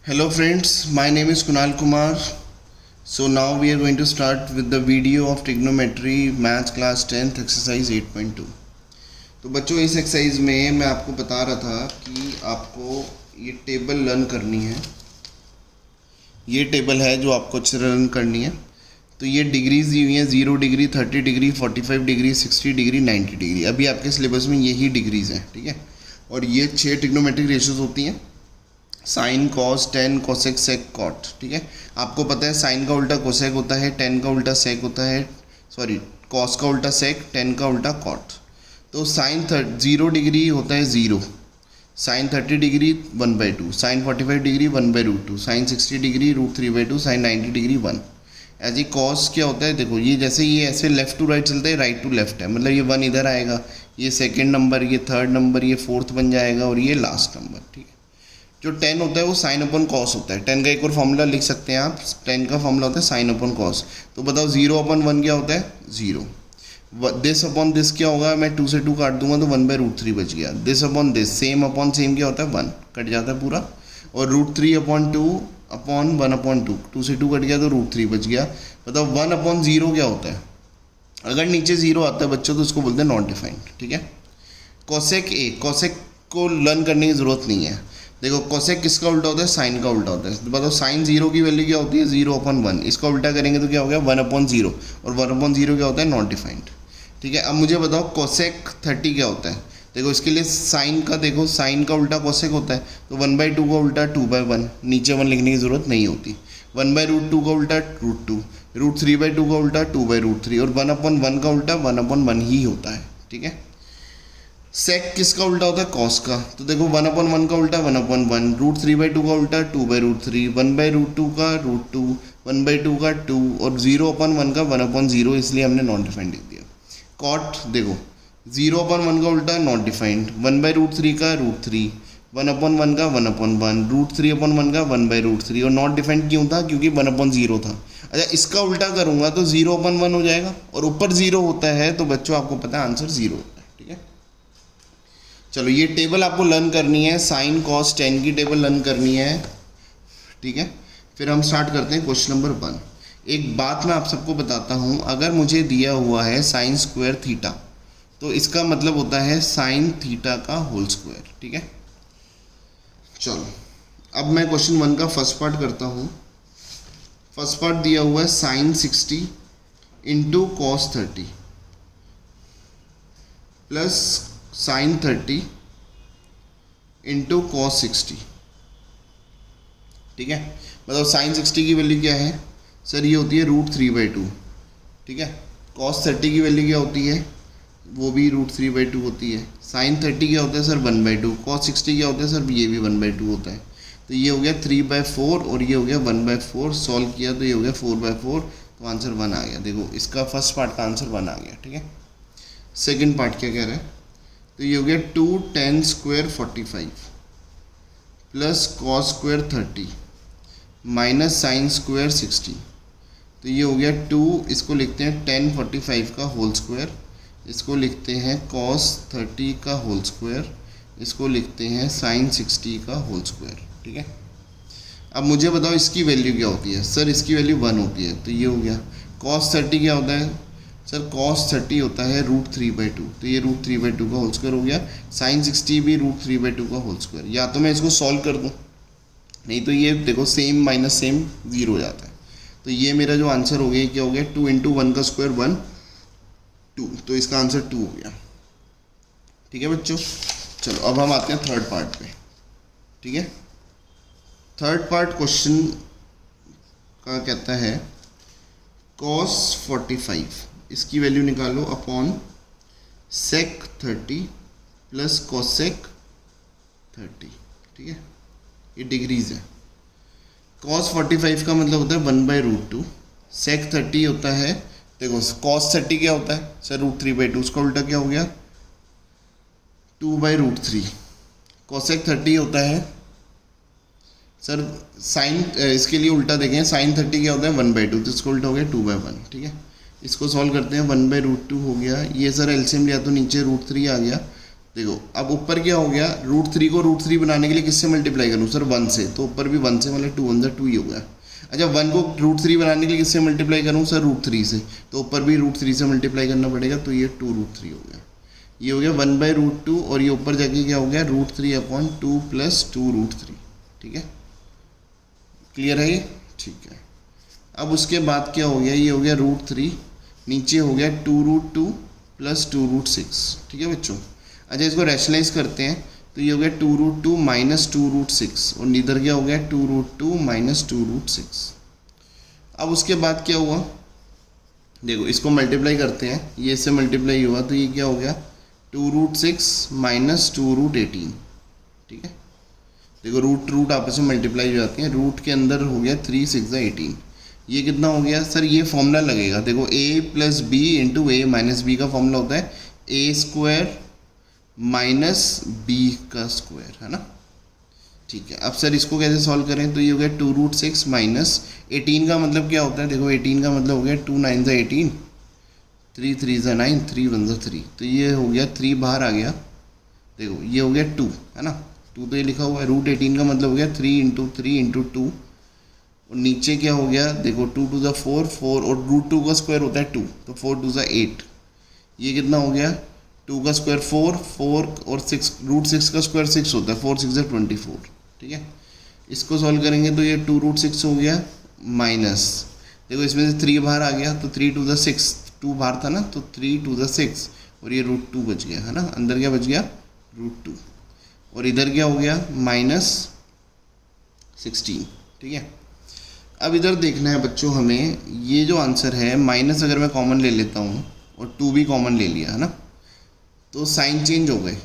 Hello friends, my name is Kunal Kumar. So now we are going to start with the video of trigonometry maths class 10th exercise 8.2. तो बच्चों इस exercise में मैं आपको बता रहा था कि आपको ये टेबल लर्न करनी है। ये टेबल है जो आपको अच्छे से लर्न करनी है। तो ये डिग्रीज दी हुई हैं 0 degree, 30 degree, 45 degree, 60 degree, 90 degree. अभी आपके सिलेबस में यही डिग्रीज हैं, ठीक है। और ये 6 ट्रिग्नोमेट्रिक रेशियोज होती हैं, साइन, कॉस, टेन, कोसेक, सेक, कॉट, ठीक है। आपको पता है साइन का उल्टा कोसेक होता है, टेन का उल्टा सेक होता है, कॉस का उल्टा सेक, टेन का उल्टा कॉट। तो साइन 0 डिग्री होता है 0, sine 30 degree 1/2, sine 45 degree 1/√2, sine 60 degree √3/2, sine 90 degree 1। ऐसे कॉस क्या होता है, देखो ये जैसे ये ऐसे लेफ़्ट टू राइट चलता है, राइट टू लेफ्ट है, मतलब ये 1 इधर आएगा, ये सेकेंड नंबर, ये थर्ड नंबर, ये फोर्थ बन जाएगा और ये लास्ट नंबर, ठीक है। जो 10 होता है वो साइन अपन कॉस होता है। 10 का एक और फॉर्मूला लिख सकते हैं आप, 10 का फॉर्मूला होता है साइन अपन कॉस। तो बताओ 0/1 क्या होता है, 0। दिस अपॉन दिस क्या होगा, मैं 2 से 2 काट दूंगा तो 1/√3 बच गया। This upon this, same upon same क्या होता है 1, कट जाता है पूरा। और √3/2 अपॉन 1/2, 2 से 2 कट गया तो √3 बच गया। बताओ 1/0 क्या होता है। अगर नीचे 0 आता है बच्चों तो उसको बोलते हैं नॉट डिफाइंड, ठीक है। कोसेक ए, कोसेक को लर्न करने की ज़रूरत नहीं है। देखो कोसेक किसका उल्टा होता है, साइन का उल्टा होता है। तो बताओ साइन 0 की वैल्यू क्या होती है, 0/1। इसका उल्टा करेंगे तो क्या हो गया 1/0, और 1/0 क्या होता है, नॉट डिफाइंड, ठीक है। अब मुझे बताओ कोसेक 30 क्या होता है। देखो इसके लिए साइन का, देखो साइन का उल्टा कोसेक होता है, तो 1/2 का उल्टा 2/1, नीचे 1 लिखने की ज़रूरत नहीं होती। 1/√2 का उल्टा √2, √3/2 का उल्टा 2/√3, और 1/1 का उल्टा 1/1 ही होता है, ठीक है। सेक किसका उल्टा होता है, कॉस का। तो देखो 1/1 का उल्टा 1/1, √3/2 का उल्टा 2/√3, 1/√2 का √2, 1/2 का 2, और 0/1 का 1/0, इसलिए हमने नॉट डिफाइंड लिख दिया। कॉट देखो 0/1 का उल्टा नॉट डिफाइंड, 1/√3 का √3, 1/1 का 1/1, √3/1 का 1/√3, और नॉट डिफाइंड क्यों था, क्योंकि 1/0 था। अच्छा इसका उल्टा करूँगा तो 0/1 हो जाएगा, और ऊपर 0 होता है तो बच्चों आपको पता है आंसर 0 होता है, ठीक है। चलो ये टेबल आपको लर्न करनी है, साइन कॉस टेन की टेबल लर्न करनी है, ठीक है। फिर हम स्टार्ट करते हैं क्वेश्चन नंबर 1। एक बात मैं आप सबको बताता हूँ, अगर मुझे दिया हुआ है साइन स्क्वायर थीटा, तो इसका मतलब होता है साइन थीटा का होल स्क्वायर, ठीक है। चलो अब मैं क्वेश्चन 1 का फर्स्ट पार्ट करता हूँ। फर्स्ट पार्ट दिया हुआ है sine 60 into cos 30 plus sine 30 into cos 60, ठीक है। मतलब साइन 60 की वैल्यू क्या है सर, ये होती है √3/2, ठीक है। कॉस 30 की वैल्यू क्या होती है, वो भी √3/2 होती है। साइन 30 क्या होता है सर 1/2, कॉस 60 क्या होता है सर, ये भी 1/2 होता है। तो ये हो गया 3/4 और ये हो गया 1/4। सॉल्व किया तो ये हो गया 4/4, तो आंसर 1 आ गया। देखो इसका फर्स्ट पार्ट का आंसर 1 आ गया, ठीक है। सेकेंड पार्ट क्या कह रहा है, तो ये हो गया 2 tan square 45 plus cos square 30 minus sine square 60। तो ये हो गया 2, इसको लिखते हैं tan 45 का होल स्क्वायर, इसको लिखते हैं cos 30 का होल स्क्वायर, इसको लिखते हैं sin 60 का होल स्क्वायर, ठीक है। अब मुझे बताओ इसकी वैल्यू क्या होती है सर, इसकी वैल्यू 1 होती है। तो ये हो गया cos 30 क्या होता है सर, cos 30 होता है √3/2, तो ये √3/2 का होल स्क्वायर हो गया। sin 60 भी √3/2 का होल स्क्वायर। या तो मैं इसको सॉल्व कर दूँ, नहीं तो ये देखो सेम माइनस सेम 0 हो जाता है। तो ये मेरा जो आंसर हो गया क्या हो गया, 2 × 1 का स्क्वायर 1, 2, तो इसका आंसर 2 हो गया, ठीक है बच्चों। चलो अब हम आते हैं थर्ड पार्ट पे, ठीक है। थर्ड पार्ट क्वेश्चन का कहता है cos 45, इसकी वैल्यू निकालो अपॉन सेक 30 प्लस कोसेक 30, ठीक है। ये डिग्रीज है। cos 45 का मतलब होता है 1/√2, सेक 30 होता है, देखो cos 30 क्या होता है सर √3/2, उसका उल्टा क्या हो गया 2/√3। कोसेक 30 होता है सर साइन, इसके लिए उल्टा देखें, साइन 30 क्या होता है 1/2, तो इसको उल्टा हो गया 2/1, ठीक है। इसको सॉल्व करते हैं, 1/√2 हो गया, ये सर एलसीएम लिया तो नीचे √3 आ गया, देखो अब ऊपर क्या हो गया, √3 को √3 बनाने के लिए किससे मल्टीप्लाई करूँ सर, 1 से, तो ऊपर भी 1 से, मतलब 2 1 2 ही हो गया। अच्छा 1 को √3 बनाने के लिए किससे मल्टीप्लाई करूँ सर, √3 से, तो ऊपर भी √3 से मल्टीप्लाई करना पड़ेगा, तो ये 2√3 हो गया। ये हो गया 1/√2 और ये ऊपर जाके क्या हो गया, √3/2 + 2√3। ठीक है, क्लियर है ये, ठीक है। अब उसके बाद क्या हो गया, ये हो गया √3, नीचे हो गया 2√2 + 2√6। ठीक है बच्चों। अच्छा इसको रैशनलाइज करते हैं, तो ये हो गया 2√2 - 2√6 और इधर क्या हो गया 2√2 - 2√6। अब उसके बाद क्या हुआ, देखो इसको मल्टीप्लाई करते हैं, ये इससे मल्टीप्लाई हुआ तो ये क्या हो गया 2√6 - 2√18। ठीक है, देखो रूट आपस में मल्टीप्लाई हो जाती हैं, रूट के अंदर हो गया 3 6 18। ये कितना हो गया सर, ये फॉर्मूला लगेगा, देखो a + b × a - b का फॉर्मूला होता है a² - b², है ना। ठीक है, अब सर इसको कैसे सॉल्व करें, तो ये हो गया 2√6 - 18 का मतलब क्या होता है, देखो 18 का मतलब हो गया 2 9 = 18, 3 3 = 9, 3 1 = 3, तो ये हो गया 3 बाहर आ गया, देखो ये हो गया 2, है ना, 2 तो ये लिखा हुआ है, √18 का मतलब हो गया 3 × 3 × 2 और नीचे क्या हो गया, देखो 2 2 = 4 4 और √2 का स्क्वायर होता है 2, तो 4 2 = 8। ये कितना हो गया, 2 का स्क्वायर 4 4 और 6, √6 का स्क्वायर 6 होता है, 4 6 = 24। ठीक है, इसको सॉल्व करेंगे तो ये 2√6 हो गया माइनस, देखो इसमें से 3 बाहर आ गया, तो 3 2 = 6, 2 बाहर था ना, तो 3 2 = 6 और ये √2 बच गया, है ना, अंदर क्या बच गया √2 और इधर क्या हो गया -16। ठीक है, अब इधर देखना है बच्चों हमें, ये जो आंसर है माइनस अगर मैं कॉमन ले लेता हूँ और 2 भी कॉमन ले लिया, है ना, तो साइन चेंज हो गए,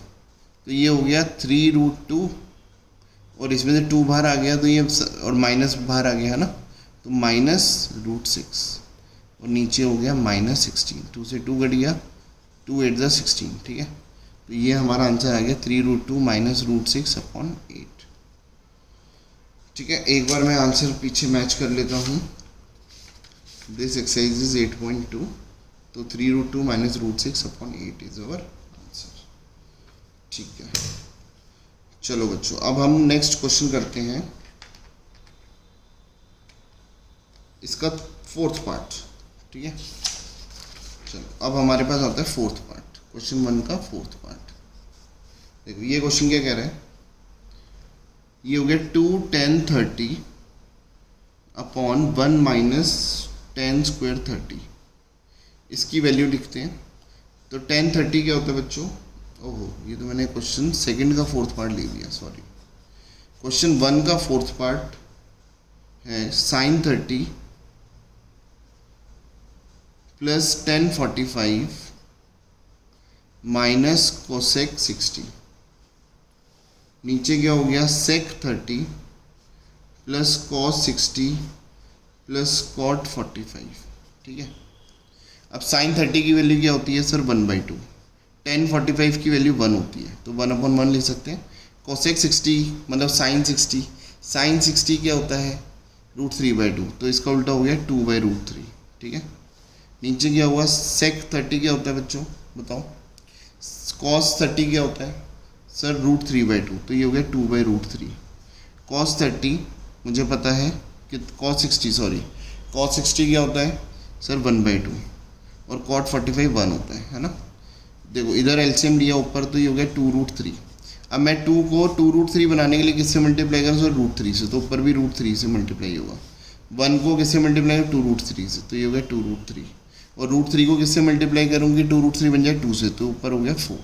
तो ये हो गया 3√2 और इसमें से 2 बाहर आ गया, तो ये और माइनस बाहर आ गया, है ना, तो -√6 और नीचे हो गया -16, 2 से 2 कट गया, 2 8 = 16। ठीक है, तो ये हमारा आंसर आ गया 3√2 - √6/8। ठीक है, एक बार मैं आंसर पीछे मैच कर लेता हूँ, दिस एक्सरसाइज इज 8.2, तो 3√2 - √6/8 इज अवर आंसर। ठीक है, चलो बच्चों अब हम नेक्स्ट क्वेश्चन करते हैं, इसका 4th पार्ट। ठीक है, चलो अब हमारे पास आता है 4th पार्ट, क्वेश्चन 1 का 4th पार्ट। देखो ये क्वेश्चन क्या कह रहा है, ये हो गया 2 10 30 अपॉन 1 - 10² 30, इसकी वैल्यू लिखते हैं। तो 10 30 क्या होता है बच्चों, ओहो ये तो मैंने क्वेश्चन 2nd का 4th पार्ट ले लिया, सॉरी। क्वेश्चन 1 का 4th पार्ट है sin 30 + 1045 - cosec 60। नीचे क्या हो गया sec 30 + cos 60 + cot 45। ठीक है, अब sin 30 की वैल्यू क्या होती है सर 1/2, 1045 की वैल्यू 1 होती है, तो 1/1 लिख सकते हैं। cosec 60 मतलब sin 60, sin 60 क्या होता है √3/2, तो इसका उल्टा हो गया 2/√3। ठीक है, नीचे क्या हुआ sec 30 क्या होता है बच्चों बताओ, cos 30 क्या होता है सर √3/2, तो ये हो गया 2/√3। cos 30 मुझे पता है कि cos 60 क्या होता है सर 1/2 और cot 45 1 होता है ना। देखो इधर एलसीएम लिया ऊपर, तो ये हो गया 2√3। अब मैं 2 को 2√3 बनाने के लिए किससे मल्टीप्लाई करूँ सर √3 से, तो ऊपर भी √3 से मल्टीप्लाई होगा। 1 को किससे मल्टीप्लाई 2√3 से, तो ये हो गया 2√3 और √3 को किससे मल्टीप्लाई करूँगी 2√3 बन जाए 2 से, तो ऊपर हो गया 4।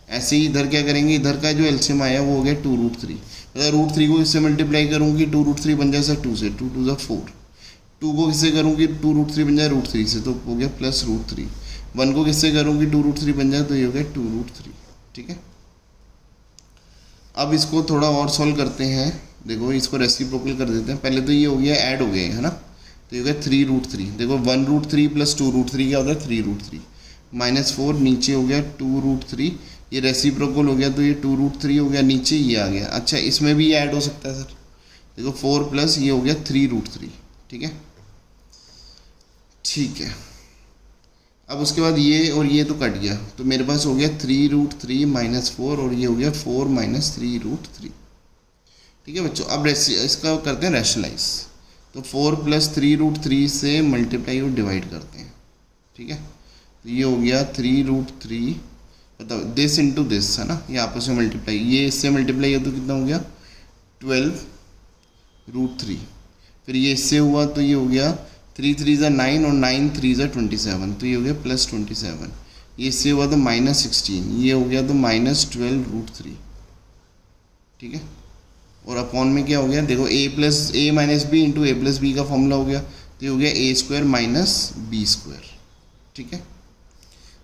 ऐसे ही इधर क्या करेंगे, इधर का जो एलसीएम आया वो हो गया 2√3, मतलब √3 को किससे मल्टीप्लाई करूँगी 2√3 बन जाए सर 2 से, 2 2 = 4। 2 को किससे करूँगी 2√3 बन जाए √3 से, तो हो गया +√3। 1 को किससे करूँगी 2√3 बन जाए, तो ये हो गया 2√3। ठीक है, अब इसको थोड़ा और सॉल्व करते हैं। देखो इसको रेसिप्रोकल कर देते हैं, पहले तो ये हो गया ऐड हो गया है ना, तो ये हो गया 3√3। देखो 1√3 + 2√3 क्या होता है 3√3 -4, नीचे हो गया 2√3, ये रेसिप्रोकल हो गया तो ये 2√3 हो गया, नीचे ये आ गया। अच्छा इसमें भी ये ऐड हो सकता है सर, देखो 4 + ये हो गया 3√3। ठीक है, ठीक है, अब उसके बाद ये और ये तो कट गया, तो मेरे पास हो गया 3√3 माइनस 4 और ये हो गया 4 माइनस 3√3। ठीक है बच्चों, अब इसका करते हैं रैशनलाइज। तो 4 प्लस 3√3 से मल्टीप्लाई और डिवाइड करते हैं। ठीक है, तो ये हो गया 3√3, बताओ दिस इंटू दिस है ना, ये आपस में मल्टीप्लाई, ये इससे मल्टीप्लाई हो तो कितना हो गया 12√3। फिर ये इससे हुआ तो ये हो गया 3 3 ज़ा 9 और 9 3 ज़ा 27, तो ये हो गया प्लस 27। ये इससे हुआ तो माइनस 16, ये हो गया तो माइनस 12√3। ठीक है, और अपॉन में क्या हो गया, देखो a minus B into A plus B का फॉर्मूला हो गया, तो ये हो गया a² माइनस b²। ठीक है,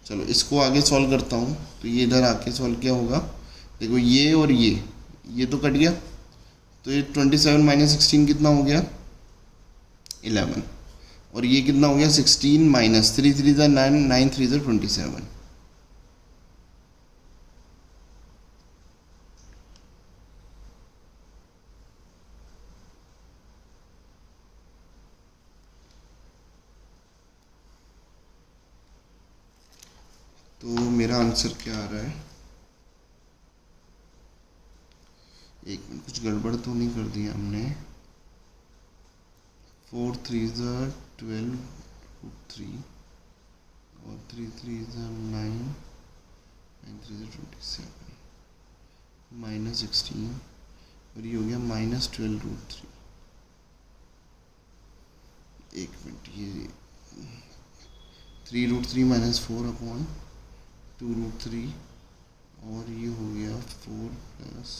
चलो इसको आगे सॉल्व करता हूँ। तो ये इधर आके सॉल्व क्या होगा, देखो ये और ये तो कट गया, तो ये 27 माइनस 16 कितना हो गया 11, और ये कितना हो गया 16 माइनस 3 3 ज़ा 9 9 3 ज़ा 27। तो मेरा आंसर क्या आ रहा है, एक मिनट, कुछ गड़बड़ तो नहीं कर दिया हमने। 4 3 ज़ा 12√3 और 3 3 ज़ा 9 9 3 ज़ा 27 माइनस 16 और ये हो गया माइनस 12√3। एक मिनट, ये 3√3 माइनस 4 अपॉन 2√3 और ये हो गया 4 प्लस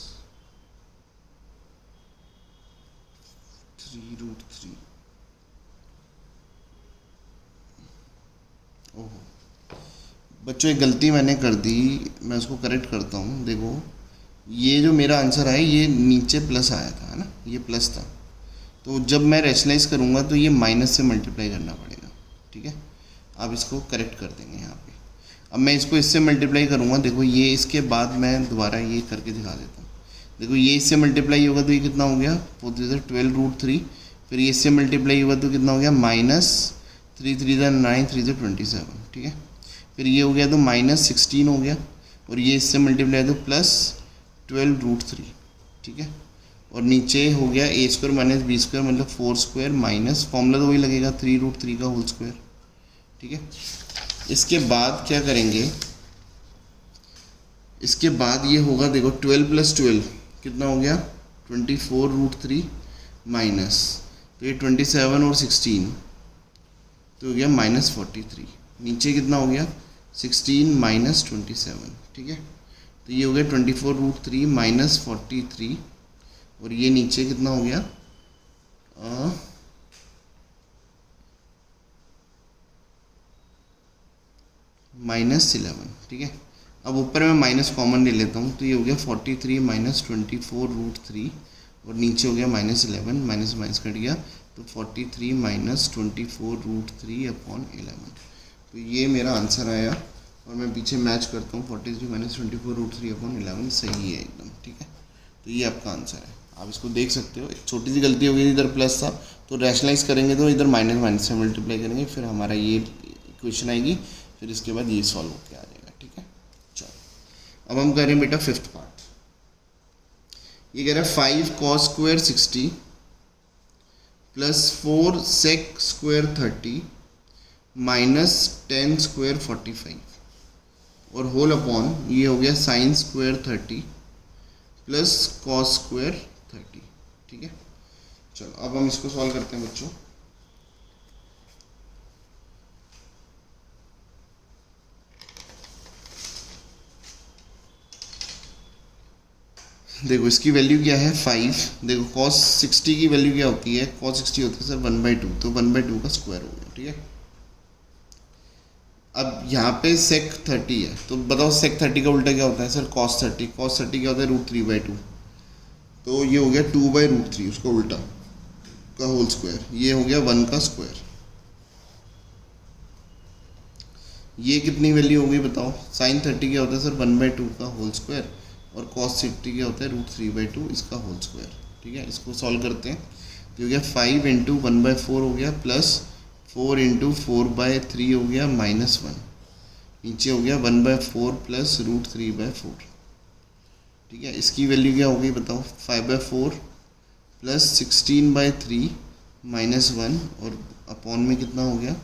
3√3। ओहो बच्चों, एक गलती मैंने कर दी, मैं उसको करेक्ट करता हूँ। देखो ये जो मेरा आंसर है ये नीचे प्लस आया था, है ना, ये प्लस था, तो जब मैं रैशनलाइज करूँगा तो ये माइनस से मल्टीप्लाई करना पड़ेगा। ठीक है, आप इसको करेक्ट कर देंगे यहाँ पे। अब मैं इसको इससे मल्टीप्लाई करूँगा, देखो ये इसके बाद मैं दोबारा ये करके दिखा देता हूँ। देखो ये इससे मल्टीप्लाई होगा तो ये कितना हो गया 12√3, फिर ये इससे मल्टीप्लाई होगा तो कितना हो गया माइनस 3 3 ज़ा 9 3 ज़ा 27। ठीक है, फिर ये हो गया तो माइनस 16 हो गया, और ये इससे मल्टीप्लाई तो प्लस 12√3। ठीक है, और नीचे हो गया a² माइनस b² मतलब 4² माइनस फॉर्मूला तो वही लगेगा 3√3 का होल स्क्वायर। ठीक है, इसके बाद क्या करेंगे, इसके बाद ये होगा, देखो 12 प्लस 12 कितना हो गया 24√3 माइनस, तो ये 27 और 16 तो हो गया माइनस 43। नीचे कितना हो गया 16 माइनस 27। ठीक है, तो ये हो गया 24√3 माइनस 43, और ये नीचे कितना हो गया माइनस 11। ठीक है, अब ऊपर मैं माइनस कॉमन ले लेता हूँ, तो ये हो गया 43 माइनस 24√3 और नीचे हो गया माइनस 11, माइनस माइनस कट गया, तो 43 माइनस 24√3 अपॉन 11। तो ये मेरा आंसर आया, और मैं पीछे मैच करता हूँ 43 माइनस 24√3 अपॉन 11 सही है एकदम। ठीक है, तो ये आपका आंसर है, आप इसको देख सकते हो। एक छोटी सी गलती हो गई, इधर प्लस था, तो रैशनलाइज करेंगे तो इधर माइनस माइनस से मल्टीप्लाई करेंगे, फिर हमारा ये इक्वेशन आएगी, फिर इसके बाद ये सॉल्व होकर आ जाएगा। ठीक है, चलो अब हम करें बेटा फिफ्थ पार्ट। ये कह रहा है 5 cos square 60 plus 4 sec square 30 minus 10 square 45 और होल अपॉन ये हो गया sine square 30 plus cos square 30। ठीक है, चलो अब हम इसको सॉल्व करते हैं बच्चों। देखो इसकी वैल्यू क्या है 5, देखो cos 60 की वैल्यू क्या होती है, cos 60 होती है सर 1/2, तो 1/2 का स्क्वायर हो गया। ठीक है, अब यहाँ पे sec 30 है, तो बताओ sec 30 का उल्टा क्या होता है सर cos 30, cos 30 क्या होता है √3/2, तो ये हो गया 2/√3 उसका उल्टा का होल स्क्वायर, ये हो गया 1 का स्क्वायर। ये कितनी वैल्यू होगी बताओ, sin 30 क्या होता है सर 1/2 का होल स्क्वायर, और cos 60 क्या होता है √3/2 इसका होल स्क्वायर। ठीक है, इसको सॉल्व करते हैं, तो हो गया 5 × 1/4 हो गया प्लस 4 इंटू 4/3 हो गया -1, नीचे हो गया 1/4 प्लस √3/4। ठीक है, इसकी वैल्यू क्या हो गई बताओ, 5/4 प्लस 16/3 -1 और अपॉन में कितना हो गया,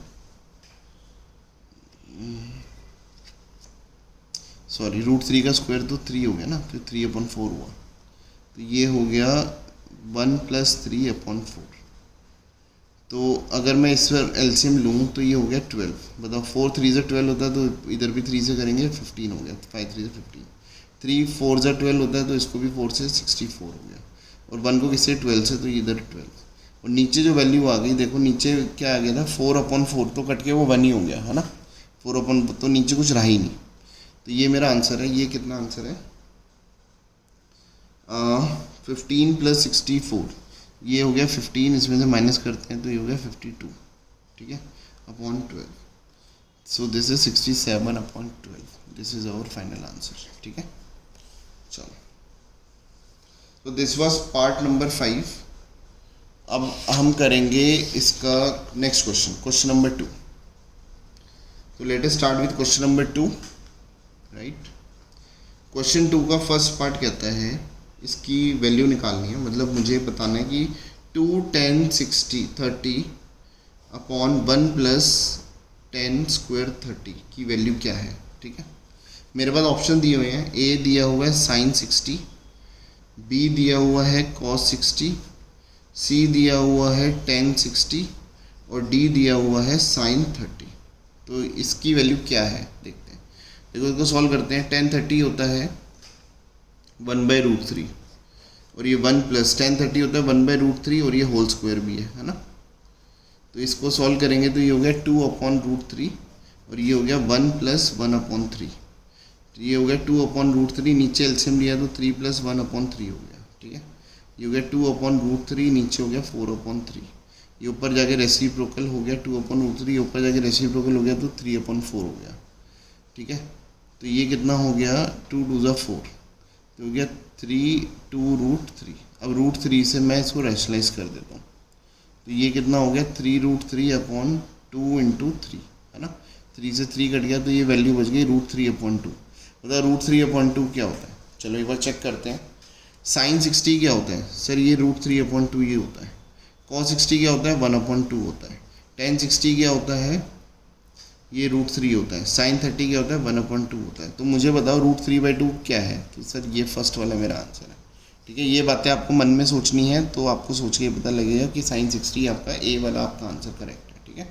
सॉरी √3 का स्क्वायर तो 3 हो गया ना, तो 3/4 हुआ, तो ये हो गया 1 + 3/4। तो अगर मैं इस पर एलसीएम लूँ तो ये हो गया 12। बताओ 4 3 से 12 होता है तो इधर भी 3 से करेंगे 15 हो गया, 5 3 से 15, 3 4 से 12 होता है तो इसको भी 4 से 64 हो गया, और 1 को किससे 12 से, तो इधर 12। और नीचे जो वैल्यू आ गई देखो, नीचे क्या आ गया था 4/4, तो कट के वो 1 ही हो गया है ना, 4/, तो नीचे कुछ रहा ही नहीं। तो ये मेरा आंसर है, ये कितना आंसर है 15 + 64, ये हो गया 15, इसमें से माइनस करते हैं तो ये हो गया 52, ठीक है, upon 12। So this is 67/12, this is our final answer. ठीक है, चलो, तो दिस वाज पार्ट नंबर 5। अब हम करेंगे इसका नेक्स्ट क्वेश्चन, क्वेश्चन नंबर 2। तो let us start with question number 2, right. Question 2 का फर्स्ट पार्ट कहता है इसकी वैल्यू निकालनी है, मतलब मुझे बताना है कि 2 10 60 30 अपॉन 1 + 10 स्क्वायर 30 की वैल्यू क्या है। ठीक है, मेरे पास ऑप्शन दिए हुए हैं, ए दिया हुआ है sin 60, बी दिया हुआ है cos 60, सी दिया हुआ है tan 60 और डी दिया हुआ है sin 30। तो इसकी वैल्यू क्या है देखते हैं। देखो इसको सॉल्व करते हैं। tan 30 होता है 1/√3 और ये 1 + tan 30 होता है 1/√3 और ये होल स्क्वायर भी है ना। तो इसको सॉल्व करेंगे तो ये हो गया 2/√3 और ये हो गया 1 + 1/3। तो ये हो गया 2/√3, नीचे एलसीएम लिया तो 3 + 1/3 हो गया। ठीक है, ये हो गया 2/√3, नीचे हो गया 4/3, ये ऊपर जाके रेसिप्रोकल हो गया 2/√3, ऊपर जाके रेसिप्रोकल हो गया तो 3/4 हो गया। ठीक है, तो ये कितना हो गया 2 × 2 = 4, तो हो गया 3 2√3। अब √3 से मैं इसको रैशनलाइज कर देता हूँ, तो ये कितना हो गया 3√3/2 × 3 है ना। 3 से 3 कट गया तो ये वैल्यू बच गई √3/2। बताओ √3/2 क्या होता है, चलो एक बार चेक करते हैं। sin 60 क्या होता है सर, ये √3/2 ये होता है। cos 60 क्या होता है 1/2 होता है। tan 60 क्या होता है, ये √3 होता है। sin 30 क्या होता है 1/2 होता है। तो मुझे बताओ √3/2 क्या है, तो सर ये फर्स्ट वाला मेरा आंसर है। ठीक है, ये बातें आपको मन में सोचनी है, तो आपको सोच के पता लगेगा कि sin 60 आपका ए वाला आपका आंसर करेक्ट है। ठीक है,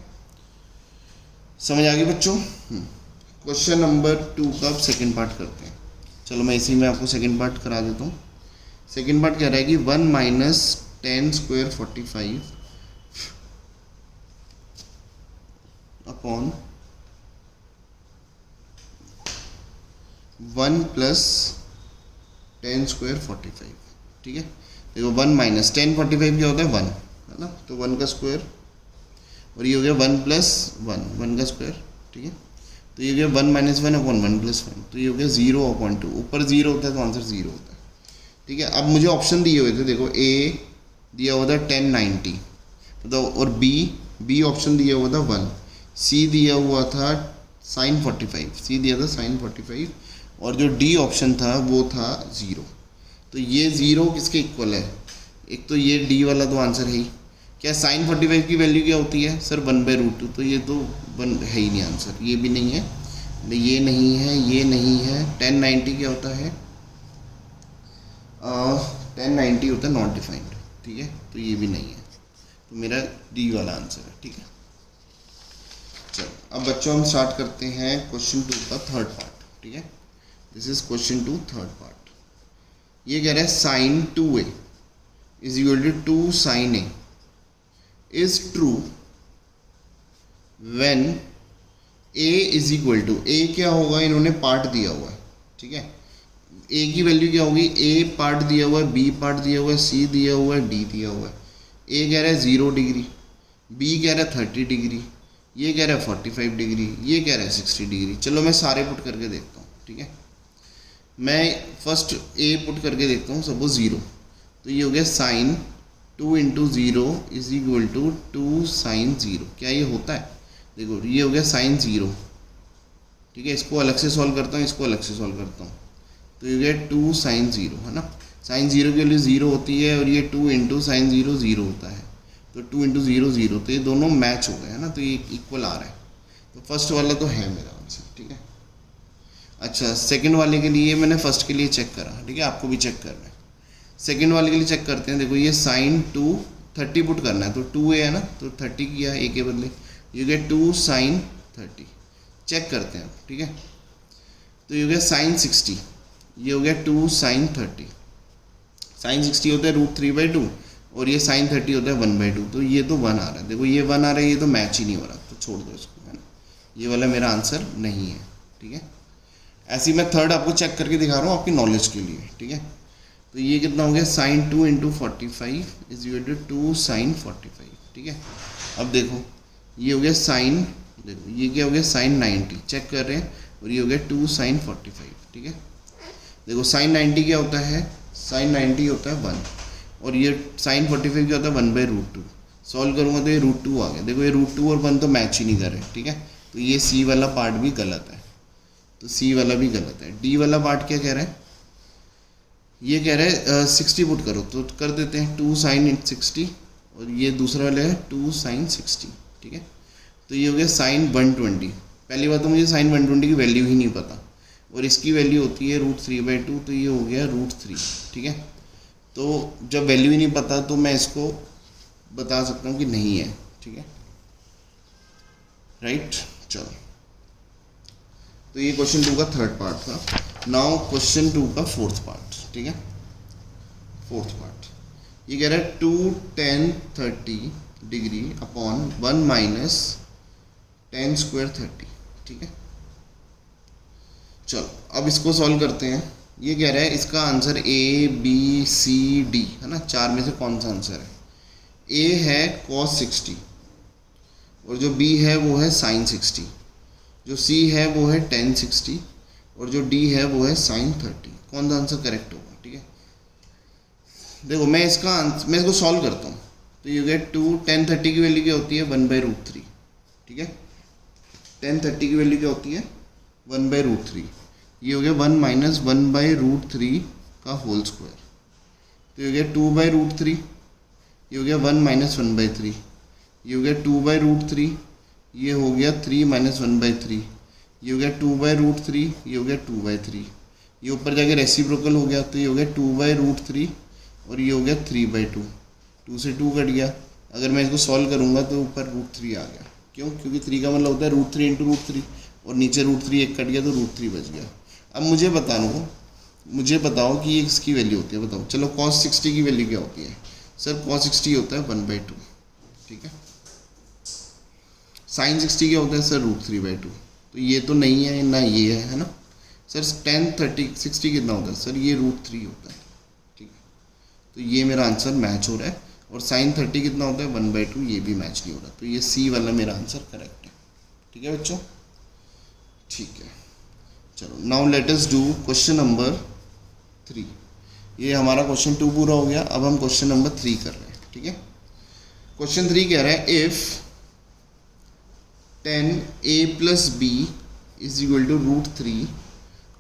समझ आ गई बच्चों। क्वेश्चन नंबर 2 का अब सेकेंड पार्ट करते हैं। चलो मैं इसी में आपको सेकेंड पार्ट करा देता हूँ। सेकेंड पार्ट कह रहा है कि 1 - 10 स्क्वायर 45 अपॉन 1 + 10 स्क्वायर 45। ठीक है, देखो 1 - 10 45 क्या होता है 1 है ना, तो 1 का स्क्वायर और ये हो गया 1 + 1 1 का स्क्वायर। ठीक है, तो ये हो गया 1 - 1/1 1 + 1, तो ये हो गया 0/2। ऊपर 0 होता है तो आंसर 0 होता है। ठीक है, अब मुझे ऑप्शन दिए हुए थे, देखो ए दिया हुआ था 1090, मतलब, और बी ऑप्शन दिया हुआ था 1, सी दिया हुआ था sin 45, सी दिया था sin 45, और जो डी ऑप्शन था वो था 0। तो ये 0 किसके इक्वल है, एक तो ये डी वाला तो आंसर है ही। क्या sin 45 की वैल्यू क्या होती है सर 1/√2, तो ये तो 1 है ही नहीं आंसर, ये भी नहीं है, ये नहीं है, ये नहीं है। 1090 क्या होता है 1090 होता है नॉट डिफाइंड। ठीक है, तो ये भी नहीं है, तो मेरा डी वाला आंसर है। ठीक है, चलो अब बच्चों हम स्टार्ट करते हैं क्वेश्चन 2 का थर्ड पार्ट। ठीक है, this is question 2 third part. ये कह रहा है sin 2a = 2 sin a is true when a = a क्या होगा, इन्होंने पार्ट दिया हुआ है। ठीक है, ए की वैल्यू क्या होगी, ए पार्ट दिया हुआ है, बी पार्ट दिया हुआ है, सी दिया हुआ है, डी दिया हुआ है। ए कह रहा है 0 डिग्री, बी कह रहा है 30 डिग्री, ये कह रहा है 45 डिग्री, ये कह रहा है 60 डिग्री। चलो मैं सारे पुट करके देखता हूँ। ठीक है, मैं फर्स्ट ए पुट करके देखता हूँ, सपोज 0, तो ये हो गया sin 2 into zero is equal to 2 sine zero. क्या ये होता है? देखो ये हो गया साइन ज़ीरो, ठीक है। इसको अलग से सॉल्व करता हूँ, इसको अलग से सॉल्व करता हूँ, तो ये हो गया 2 साइन ज़ीरो, है ना। साइन ज़ीरो के लिए ज़ीरो होती है और ये 2 इंटू साइन ज़ीरो ज़ीरो होता है, तो 2 इंटू ज़ीरो ज़ीरो, तो ये दोनों मैच हो गए, है ना, तो ये इक्वल आ रहा है। तो फर्स्ट वाला तो है मेरा आंसर, ठीक है। अच्छा, सेकंड वाले के लिए मैंने फर्स्ट के लिए चेक करा, ठीक है, आपको भी चेक करना है। सेकंड वाले के लिए चेक करते हैं। देखो ये साइन 2 30 पुट करना है, तो 2a है ना, तो 30 किया a के बदले, ये गया 2 साइन 30। चेक करते हैं, ठीक है। तो ये हो गया साइन 60, ये हो गया 2 साइन 30। साइन 60 होता है √3/2 और ये साइन 30 होता है 1/2, तो ये तो 1 आ रहा है। देखो ये 1 आ रहा है, ये तो मैच ही नहीं हो रहा, तो छोड़ दो इसको, है ना, ये वाला मेरा आंसर नहीं है, ठीक है। ऐसे ही मैं थर्ड आपको चेक करके दिखा रहा हूँ आपकी नॉलेज के लिए, ठीक है। तो ये कितना हो गया, sine 2 into 45 is equal to 2 sine 45, ठीक है। अब देखो ये हो गया साइन, देखो ये क्या हो गया, साइन 90, चेक कर रहे हैं, और ये हो गया 2 साइन 45, ठीक है। देखो साइन 90 क्या होता है, साइन 90 होता है 1, और ये साइन 45 क्या होता है 1/√2। सॉल्व करूँगा तो ये √2 आ गया। देखो ये √2 और 1 तो मैच ही नहीं कर रहे, ठीक है, तो ये सी वाला पार्ट भी गलत है, तो सी वाला भी गलत है। डी वाला पार्ट क्या कह रहा है, ये कह रहा है 60 पुट करो, तो कर देते हैं 2 साइन 60, और ये दूसरा वाला है 2 साइन 60, ठीक है। तो ये हो गया साइन 120। पहली बात तो मुझे साइन 120 की वैल्यू ही नहीं पता, और इसकी वैल्यू होती है √3/2, तो ये हो गया √3, ठीक है। तो जब वैल्यू ही नहीं पता तो मैं इसको बता सकता हूँ कि नहीं है, ठीक है, राइट। चलो, तो ये क्वेश्चन 2 का थर्ड पार्ट था। नाउ क्वेश्चन 2 का फोर्थ पार्ट, ठीक है। फोर्थ पार्ट ये कह रहा है 2 tan 30 degree upon 1 minus tan square 30, ठीक है। चलो अब इसको सॉल्व करते हैं। ये कह रहा है इसका answer A B C D है ना, 4 में से कौन सा आंसर है। A है cos 60, और जो B है वो है sin 60, जो C है वो है tan 60, और जो D है वो है sin 30। कौन सा आंसर करेक्ट होगा, ठीक है। देखो मैं इसको सॉल्व करता हूँ। तो ये हो गया 2 tan 30 की वैल्यू क्या होती है 1/√3, ठीक है। tan 30 की वैल्यू क्या होती है 1/√3। ये हो गया 1 माइनस 1/√3 का होल स्क्वायर, तो ये हो गया 2/√3। ये हो गया 1 माइनस 1/3, ये हो गया 2/√3, ये हो गया 3 माइनस 1/3, ये हो गया 2/√3, ये हो गया 2/3, ये ऊपर जाके रेसिप्रोकल हो गया, तो ये हो गया 2/√3, और ये हो गया 3/2। 2 से 2 कट गया। अगर मैं इसको सॉल्व करूँगा तो ऊपर √3 आ गया। क्यों? क्योंकि 3 का मतलब होता है √3 इंटू √3, और नीचे √3 एक कट गया तो √3 बच गया। अब मुझे बताओ कि ये इसकी वैल्यू होती है, बताओ। चलो cos 60 की वैल्यू क्या होती है? सर cos 60 होता है 1/2, ठीक है। sin 60 क्या होता है सर √3/2, तो ये तो नहीं है ना, ये है ना सर। tan 60 कितना होता है सर, ये √3 होता है, ठीक है। तो ये मेरा आंसर मैच हो रहा है। और sin 30 कितना होता है 1/2, ये भी मैच नहीं हो रहा, तो ये सी वाला मेरा आंसर करेक्ट है, ठीक है बच्चों, ठीक है। चलो now let us do question number 3। ये हमारा क्वेश्चन 2 पूरा हो गया। अब हम क्वेश्चन नंबर 3 कर रहे हैं, ठीक है। क्वेश्चन 3 कह रहा है if tan a plus b is equal to √3,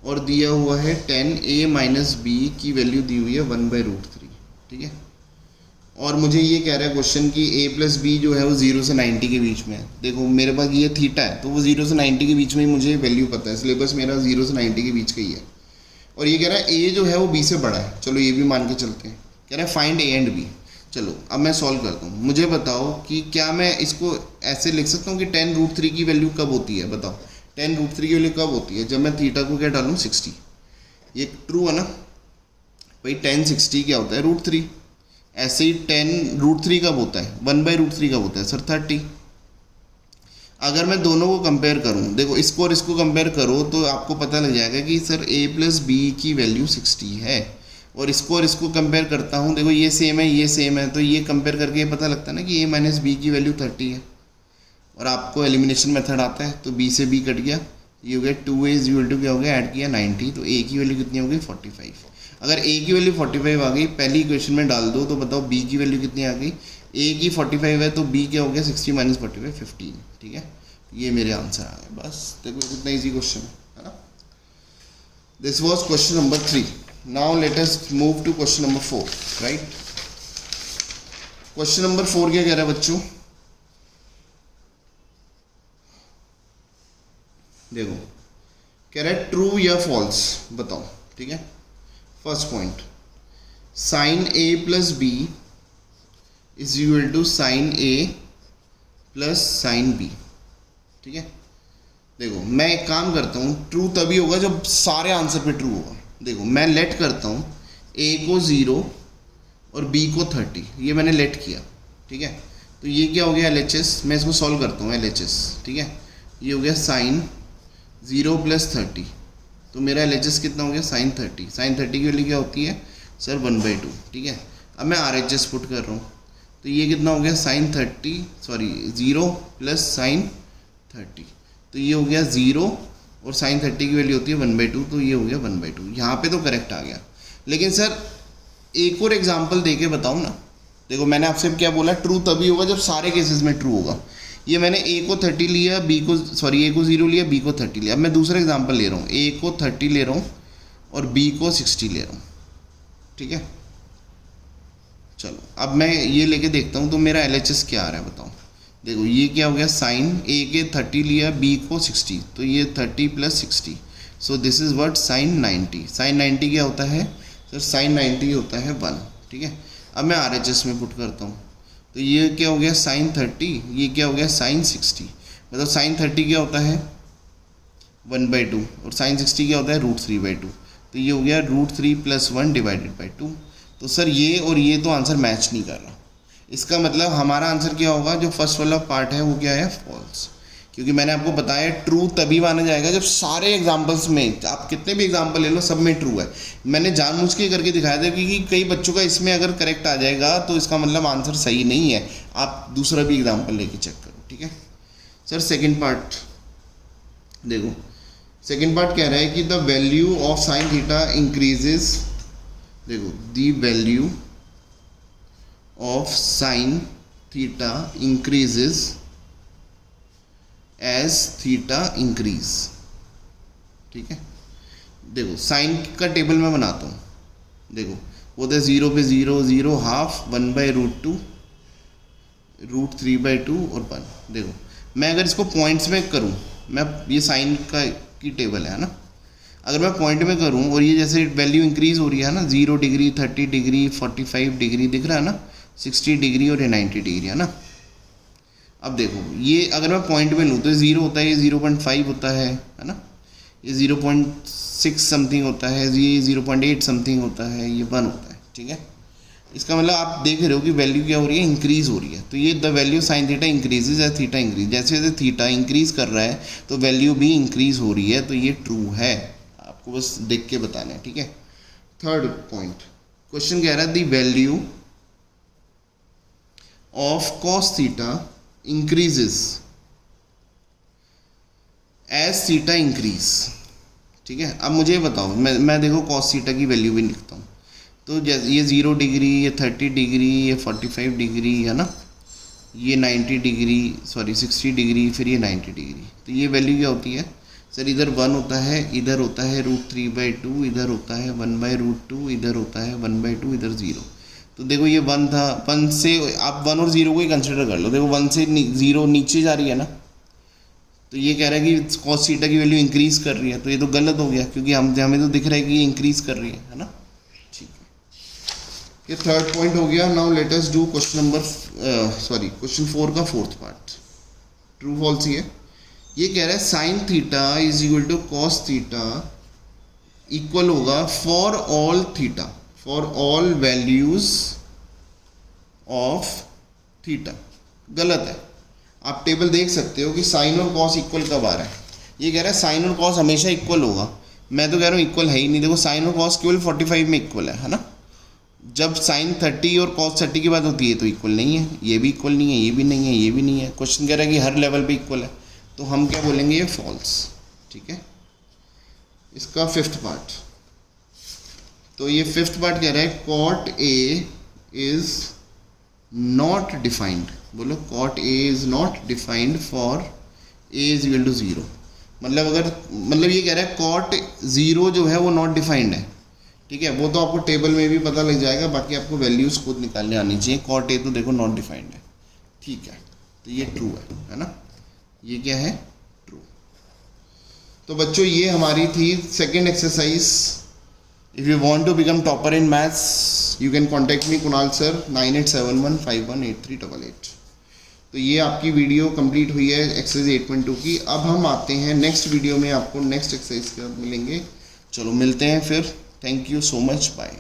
और दिया हुआ है tan a माइनस b की वैल्यू दी हुई है 1/√3, ठीक है। और मुझे ये कह रहा है क्वेश्चन कि a प्लस बी जो है वो 0 से 90 के बीच में है। देखो मेरे पास ये थीटा है, तो वो 0 से 90 के बीच में ही मुझे वैल्यू पता है, सिलेबस मेरा 0 से 90 के बीच का ही है। और ये कह रहा है a जो है वो b से बड़ा है, चलो ये भी मान के चलते हैं। कह रहा है फाइंड a एंड b। चलो अब मैं सॉल्व करता हूँ। मुझे बताओ कि क्या मैं इसको ऐसे लिख सकता हूँ कि tan √3 की वैल्यू कब होती है, बताओ। tan √3 की वैल्यू कब होती है, जब मैं थीटा को क्या डालूँ 60। ये ट्रू है ना भाई। tan 60 क्या होता है √3। ऐसे ही tan √3 कब होता है 1/√3 कब होता है सर 30। अगर मैं दोनों को कंपेयर करूं, देखो इसको और इसको कंपेयर करो तो आपको पता लग जाएगा कि सर a प्लस बी की वैल्यू 60 है। और इसको कंपेयर करता हूं, देखो ये सेम है ये सेम है, तो ये कंपेयर करके ये पता लगता है ना कि a माइनस बी की वैल्यू 30 है। और आपको एलिमिनेशन मेथड आता है, तो b से b कट गया, ये हो गया 2a इज इक्वल टू क्या हो गया, ऐड किया 90, तो a की वैल्यू कितनी हो गई 45। अगर ए की वैल्यू 45 आ गई, पहली इक्वेशन में डाल दो, तो बताओ बी की वैल्यू कितनी आ गई। ए की 45 है तो बी क्या हो गया 60 माइनस 45 15, ठीक है। ये मेरे आंसर आ गए। बस देखो कितना इजी क्वेश्चन है ना। This was question number 3। Now let us move to question number 4, right. Question number 4 क्या कह रहा है बच्चों, देखो कह रहा है ट्रू या फॉल्स बताओ, ठीक है। First point, sine A plus B is equal to sine A plus sine B, ठीक है। देखो मैं एक काम करता हूँ, ट्रू तभी होगा जब सारे आंसर पे ट्रू होगा। देखो मैं लेट करता हूँ ए को 0 और बी को 30, ये मैंने लेट किया, ठीक है। तो ये क्या हो गया LHS, मैं इसको सॉल्व करता हूँ LHS, ठीक है। ये हो गया साइन 0 प्लस 30, तो मेरा LHS कितना हो गया साइन 30। साइन 30 की वैल्यू क्या होती है सर 1/2, ठीक है। अब मैं RHS पुट कर रहा हूँ, तो ये कितना हो गया साइन 0 प्लस साइन 30, तो ये हो गया 0 और साइन 30 की वैल्यू होती है 1/2, तो ये हो गया 1/2। यहाँ पे तो करेक्ट आ गया, लेकिन सर एक और एग्जांपल देके बताओ ना। देखो मैंने आपसे क्या बोला, ट्रू तभी होगा जब सारे केसेस में ट्रू होगा। ये मैंने ए को 30 लिया, ए को 0 लिया, बी को 30 लिया। अब मैं दूसरा एग्जांपल ले रहा हूँ, ए को 30 ले रहा हूँ और बी को 60 ले रहा हूँ, ठीक है। चलो अब मैं ये लेके देखता हूँ तो मेरा LHS क्या आ रहा है बताओ। देखो ये क्या हो गया, साइन ए के 30 लिया, बी को 60, तो ये 30 plus 60, so this is what sine 90। Sine 90 क्या होता है सर, साइन 90 होता है 1, ठीक है। अब मैं RHS में पुट करता हूँ, तो ये क्या हो गया साइन 30, ये क्या हो गया साइन 60। मतलब साइन 30 क्या होता है 1/2 और साइन 60 क्या होता है √3/2, तो ये हो गया √3 + 1 / 2। तो सर ये और ये तो आंसर मैच नहीं कर रहा। इसका मतलब हमारा आंसर क्या होगा, जो फर्स्ट वाला पार्ट है वो क्या है फॉल्स, क्योंकि मैंने आपको बताया ट्रू तभी माना जाएगा जब सारे एग्जाम्पल्स में, आप कितने भी एग्जाम्पल ले लो सब में ट्रू है। मैंने जानबूझ के करके दिखाया था क्योंकि कई बच्चों का इसमें अगर करेक्ट आ जाएगा तो इसका मतलब आंसर सही नहीं है। आप दूसरा भी एग्जाम्पल लेके चेक करो, ठीक है। सर सेकेंड पार्ट देखो, सेकेंड पार्ट कह रहा है कि the value of sine theta increases, देखो the value of sin theta increases as theta increase, ठीक है। देखो साइन का टेबल मैं बनाता हूँ, देखो वो तो 0 पे 0 0 हाफ 1/√2 √3/2 और 1। देखो मैं अगर इसको पॉइंट्स में करूँ, मैं ये साइन का की टेबल है ना, अगर मैं पॉइंट में करूँ और ये जैसे वैल्यू इंक्रीज हो रही है ना, 0 डिग्री 30 डिग्री 45 डिग्री दिख रहा है ना, 60 डिग्री और ये 90 डिग्री है ना। अब देखो ये अगर मैं पॉइंट में लूँ तो ये 0 होता है, ये 0.5 होता है ना, ये 0.6 समथिंग होता है, ये 0.8 समथिंग होता है, ये 1 होता है, ठीक है। इसका मतलब आप देख रहे हो कि वैल्यू क्या हो रही है, इंक्रीज़ हो रही है। तो ये the value sine theta increases as theta increase, जैसे जैसे थीटा इंक्रीज कर रहा है तो वैल्यू भी इंक्रीज हो रही है, तो ये ट्रू है। आपको बस देख के बताना है, ठीक है। थर्ड पॉइंट, क्वेश्चन कह रहा है the value of cos theta increases as theta increase, ठीक है। अब मुझे बताओ, मैं देखो cos theta की वैल्यू भी लिखता हूँ, तो जैसे ये 0 डिग्री, ये 30 डिग्री, ये 45 डिग्री है ना, ये 90 डिग्री 60 डिग्री, फिर ये 90 डिग्री, तो ये वैल्यू क्या होती है सर, इधर 1 होता है, इधर होता है √3/2, इधर होता है 1/√2, इधर होता है 1/2, इधर 0। तो देखो ये 1 था, 1 से आप 1 और 0 को ही कंसिडर कर लो। देखो 1 से 0 नीचे जा रही है ना, तो ये कह रहा है कि cos थीटा की वैल्यू इंक्रीज कर रही है, तो ये तो गलत हो गया क्योंकि हमें तो दिख रहा है कि ये इंक्रीज कर रही है ना, ठीक है। ये थर्ड पॉइंट हो गया। Now let us do question 4 का फोर्थ पार्ट, ट्रू फॉल्स ही है। ये कह रहा है sine theta is equal to cos theta equal होगा for all theta, for all values of theta. गलत है, आप टेबल देख सकते हो कि साइन और कॉस इक्वल कब आ रहा है। ये कह रहा है साइन और कॉस हमेशा इक्वल होगा, मैं तो कह रहा हूँ इक्वल है ही नहीं। देखो साइन और कॉस केवल 45 में इक्वल है ना, जब साइन 30 और कॉस 30 की बात होती है तो इक्वल नहीं है, ये भी इक्वल नहीं है, ये भी नहीं है, ये भी नहीं है। क्वेश्चन कह रहा है कि हर लेवल पे इक्वल है, तो हम क्या बोलेंगे, ये फॉल्स, ठीक है। इसका फिफ्थ पार्ट, तो ये फिफ्थ पार्ट कह रहा है cot A is not defined, बोलो cot A is not defined for A is equal to 0। मतलब ये कह रहा है कॉट 0 जो है वो नॉट डिफाइंड है, ठीक है। वो तो आपको टेबल में भी पता लग जाएगा, बाकी आपको वैल्यूज खुद निकालने आनी चाहिए। कॉट ए तो देखो नॉट डिफाइंड है, ठीक है, तो ये ट्रू है ना, ये क्या है, ट्रू। तो बच्चों ये हमारी थी second exercise. If you want to become topper in maths you can contact me Kunal sir 9871518388। तो ये आपकी वीडियो कंप्लीट हुई है एक्सरसाइज 8.2 की। अब हम आते हैं नेक्स्ट वीडियो में, आपको नेक्स्ट एक्सरसाइज के साथ मिलेंगे। चलो मिलते हैं फिर। Thank you so much, bye.